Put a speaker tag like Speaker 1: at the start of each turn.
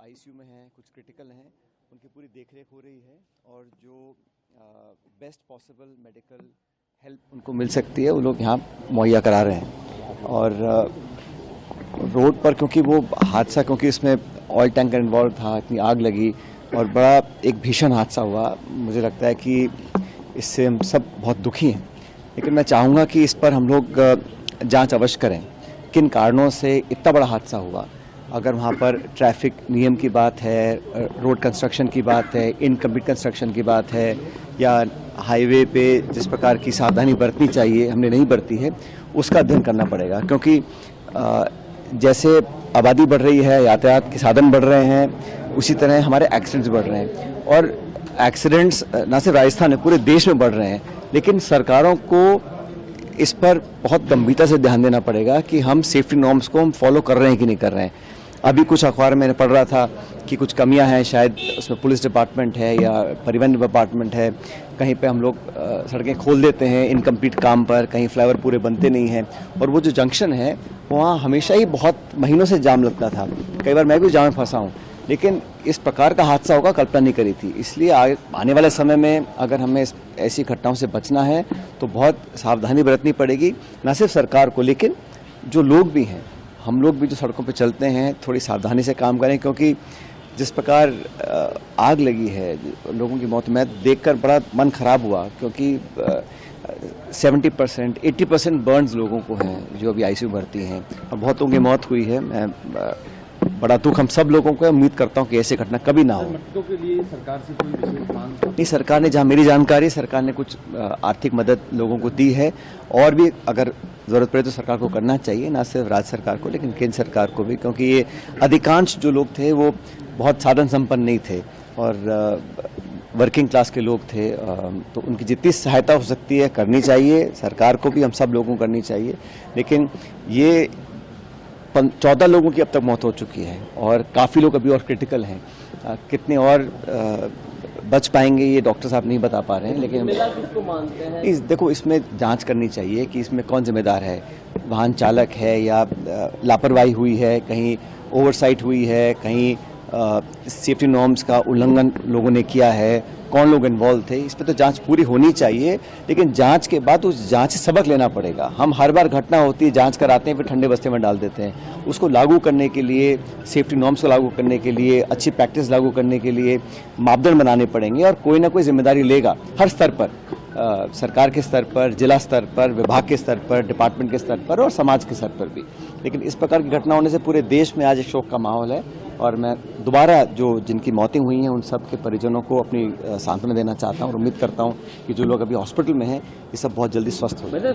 Speaker 1: ICU में हैं, कुछ क्रिटिकल हैं, उनकी पूरी देखरेख हो रही है और जो बेस्ट पॉसिबल मेडिकल हेल्प उनको मिल सकती है वो लोग यहाँ मुहैया करा रहे हैं। और रोड पर क्योंकि वो हादसा, क्योंकि इसमें ऑयल टैंकर इन्वॉल्व था, इतनी आग लगी और बड़ा एक भीषण हादसा हुआ, मुझे लगता है कि इससे हम सब बहुत दुखी हैं। लेकिन मैं चाहूँगा कि इस पर हम लोग जांच अवश्य करें, किन कारणों से इतना बड़ा हादसा हुआ। अगर वहाँ पर ट्रैफिक नियम की बात है, रोड कंस्ट्रक्शन की बात है, इनकम्प्लीट कंस्ट्रक्शन की बात है, या हाईवे पे जिस प्रकार की सावधानी बरतनी चाहिए हमने नहीं बरती है, उसका अध्ययन करना पड़ेगा। क्योंकि जैसे आबादी बढ़ रही है, यातायात के साधन बढ़ रहे हैं, उसी तरह हमारे एक्सीडेंट्स बढ़ रहे हैं। और एक्सीडेंट्स न सिर्फ राजस्थान में, पूरे देश में बढ़ रहे हैं। लेकिन सरकारों को इस पर बहुत गंभीरता से ध्यान देना पड़ेगा कि हम सेफ्टी नॉर्म्स को हम फॉलो कर रहे हैं कि नहीं कर रहे हैं। अभी कुछ अखबार में मैंने पढ़ रहा था कि कुछ कमियां हैं, शायद उसमें पुलिस डिपार्टमेंट है या परिवहन डिपार्टमेंट है, कहीं पे हम लोग सड़कें खोल देते हैं इनकम्प्लीट काम पर, कहीं फ्लाईओवर पूरे बनते नहीं हैं। और वो जो जंक्शन है वहाँ हमेशा ही बहुत महीनों से जाम लगता था, कई बार मैं भी जाम में फंसा हूँ। लेकिन इस प्रकार का हादसा होगा कल्पना नहीं करी थी। इसलिए आने वाले समय में अगर हमें ऐसी घटनाओं से बचना है तो बहुत सावधानी बरतनी पड़ेगी, न सिर्फ सरकार को लेकिन जो लोग भी हैं, हम लोग भी जो सड़कों पर चलते हैं थोड़ी सावधानी से काम करें। क्योंकि जिस प्रकार आग लगी है, लोगों की मौत, मैं देखकर बड़ा मन खराब हुआ। क्योंकि 70% 80% बर्न्स लोगों को हैं जो अभी आईसीयू भर्ती हैं और बहुतों की मौत हुई है। मैं बड़ा दुख हम सब लोगों को, उम्मीद करता हूं कि ऐसी घटना कभी ना हो।
Speaker 2: मृतकों के लिए सरकार से कोई विशेष मांग
Speaker 1: नहीं, सरकार ने, जहां मेरी जानकारी, सरकार ने कुछ आर्थिक मदद लोगों को दी है और भी अगर जरूरत पड़े तो सरकार को करना चाहिए, ना सिर्फ राज्य सरकार को लेकिन केंद्र सरकार को भी। क्योंकि ये अधिकांश जो लोग थे वो बहुत साधन संपन्न नहीं थे और वर्किंग क्लास के लोग थे, तो उनकी जितनी सहायता हो सकती है करनी चाहिए, सरकार को भी, हम सब लोगों को करनी चाहिए। लेकिन ये 14 लोगों की अब तक मौत हो चुकी है और काफ़ी लोग अभी और क्रिटिकल हैं। कितने और बच पाएंगे ये डॉक्टर साहब नहीं बता पा रहे हैं। लेकिन
Speaker 2: किसको मानते हैं?
Speaker 1: देखो, इसमें जांच करनी चाहिए कि इसमें कौन जिम्मेदार है, वाहन चालक है या लापरवाही हुई है, कहीं ओवरसाइट हुई है, कहीं सेफ्टी नॉर्म्स का उल्लंघन लोगों ने किया है, कौन लोग इन्वॉल्व थे, इस पर तो जांच पूरी होनी चाहिए। लेकिन जांच के बाद उस जांच से सबक लेना पड़ेगा। हम हर बार घटना होती है, जांच कराते हैं, फिर ठंडे बस्ते में डाल देते हैं। उसको लागू करने के लिए, सेफ्टी नॉर्म्स को लागू करने के लिए, अच्छी प्रैक्टिस लागू करने के लिए मापदंड बनाने पड़ेंगे और कोई ना कोई जिम्मेदारी लेगा हर स्तर पर, सरकार के स्तर पर, जिला स्तर पर, विभाग के स्तर पर, डिपार्टमेंट के स्तर पर और समाज के स्तर पर भी। लेकिन इस प्रकार की घटना होने से पूरे देश में आज एक शोक का माहौल है और मैं दोबारा जो जिनकी मौतें हुई हैं उन सब के परिजनों को अपनी सांत्वना देना चाहता हूं और उम्मीद करता हूं कि जो लोग अभी हॉस्पिटल में हैं ये सब बहुत जल्दी स्वस्थ हो जाए।